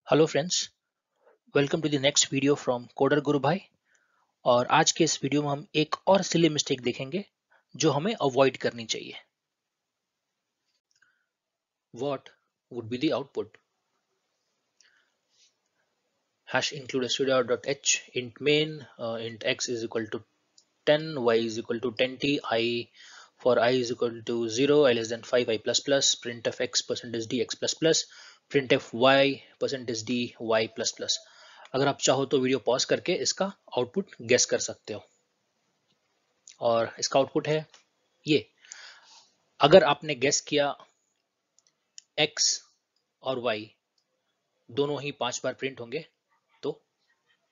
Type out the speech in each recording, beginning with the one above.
Hello friends, welcome to the next video from coder Guru भाई। और आज के इस वीडियो में हम एक और सिली मिस्टेक देखेंगे जो हमें अवॉइड करनी चाहिए। What would be the output? hash include stdio.h int main int x is equal to 10, y is equal to 10t, I for I is equal to 0, I less than 5, I plus plus, printf x percentage d x plus plus, printf y percentage d y plus plus। अगर आप चाहो तो video pause करके इसका output guess कर सकते हो। और इसका आउटपुट है ये। अगर आपने गेस किया x और y दोनों ही 5 बार प्रिंट होंगे तो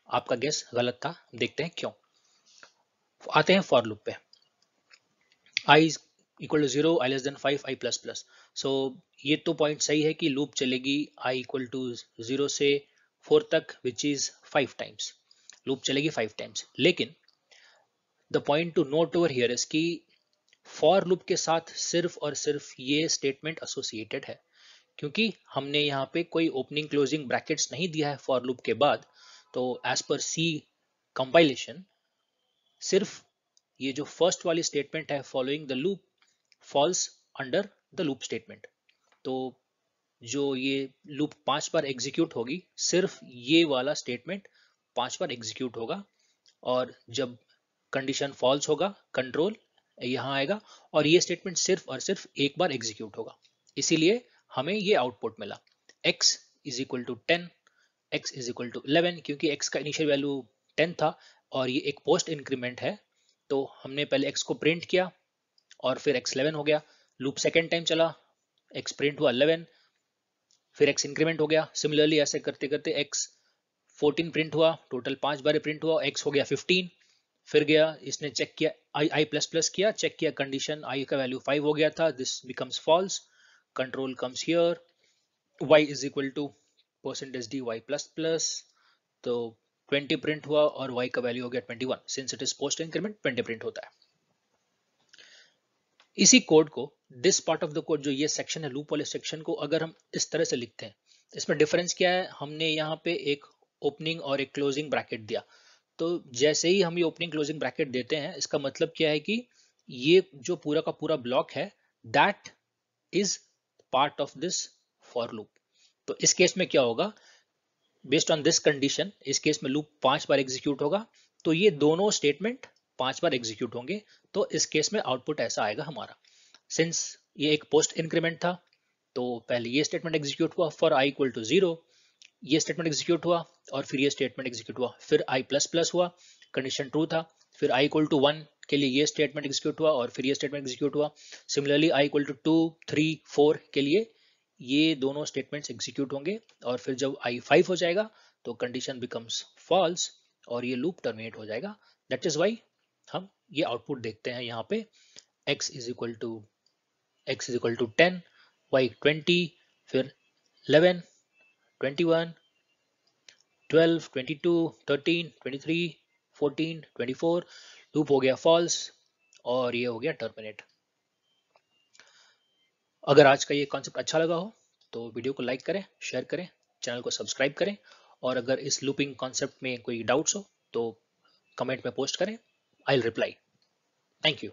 आपका गेस गलत था। देखते हैं क्यों। आते हैं फॉर लूप पे। I is equal to 0, I less than 5, I plus plus। सो ये तो पॉइंट सही है कि लूप चलेगी I इक्वल टू 0 से 4 तक विच इज 5 टाइम्स। लूप चलेगी 5 टाइम्स। लेकिन the point two note over here is कि फॉर लूप के साथ सिर्फ और सिर्फ ये स्टेटमेंट एसोसिएटेड है, क्योंकि हमने यहाँ पे कोई ओपनिंग क्लोजिंग ब्रैकेट्स नहीं दिया है फॉर लूप के बाद। तो एज पर सी कंपाइलेशन सिर्फ ये जो फर्स्ट वाली स्टेटमेंट है following the loop falls under the loop statement. तो जो ये लूप 5 बार एग्जीक्यूट होगी सिर्फ ये वाला स्टेटमेंट 5 बार एग्जीक्यूट होगा। और जब कंडीशन फॉल्स होगा कंट्रोल यहां आएगा और ये स्टेटमेंट सिर्फ और सिर्फ एक बार एग्जीक्यूट होगा। इसीलिए हमें ये आउटपुट मिला x is equal to 10, x is equal to 11, क्योंकि x का इनिशियल वैल्यू 10 था और ये एक पोस्ट इंक्रीमेंट है। तो हमने पहले x को प्रिंट किया और फिर x 11 हो गया। लूप सेकेंड टाइम चला, x प्रिंट हुआ 11, फिर x इंक्रीमेंट हो गया। सिमिलरली ऐसे करते करते x 14 प्रिंट हुआ, टोटल 5 बार प्रिंट हुआ, x हो गया 15। फिर गया इसने चेक किया आई प्लस प्लस किया, चेक किया कंडीशन आई का वैल्यू 5 हो गया था, this becomes false. Control comes here, y is equal to percentage d y plus plus. तो 20 प्रिंट हुआ और y का वैल्यू हो गया 21। Since it is post increment 20 print होता है। इसी कोड को this part of the code जो ये सेक्शन है लूप वाले सेक्शन को अगर हम इस तरह से लिखते हैं, इसमें डिफरेंस क्या है? हमने यहाँ पे एक ओपनिंग और एक क्लोजिंग ब्रैकेट दिया। तो जैसे ही हम ये ओपनिंग क्लोजिंग ब्रैकेट देते हैं इसका मतलब क्या है कि ये जो पूरा का पूरा ब्लॉक है that is part of this for loop. तो इस केस में क्या होगा? बेस्ड ऑन दिस कंडीशन इस केस में लूप 5 बार एग्जीक्यूट होगा, तो ये दोनों स्टेटमेंट 5 बार एग्जीक्यूट होंगे। तो इस केस में आउटपुट ऐसा आएगा हमारा। सिंस ये एक पोस्ट इंक्रीमेंट था तो पहले ये स्टेटमेंट एग्जीक्यूट हुआ फॉर i इक्वल टू 0, ये स्टेटमेंट एग्जीक्यूट हुआ और फिर ये स्टेटमेंट एग्जीक्यूट हुआ, फिर i प्लस प्लस हुआ, कंडीशन ट्रू था, फिर i इक्वल टू 1 के लिए ये स्टेटमेंट एग्जीक्यूट हुआ और फिर ये स्टेटमेंट एग्जीक्यूट हुआ। सिमिलरली i इक्वल टू 2, 3, 4 के लिए ये दोनों स्टेटमेंट्स एग्जीक्यूट होंगे और फिर जब i 5 हो जाएगा तो कंडीशन बिकम्स फॉल्स और ये लूप टर्मिनेट हो जाएगा। दैट इज वाई हम ये आउटपुट देखते हैं यहाँ पे x is equal to 10, y 20, फिर 11, 21, 12, 22, 13, 23, 14, 24। लूप हो गया फॉल्स और ये हो गया टर्मिनेट। अगर आज का ये कॉन्सेप्ट अच्छा लगा हो तो वीडियो को लाइक करें, शेयर करें, चैनल को सब्सक्राइब करें। और अगर इस लूपिंग कॉन्सेप्ट में कोई डाउट्स हो तो कमेंट में पोस्ट करें, I will reply. Thank you.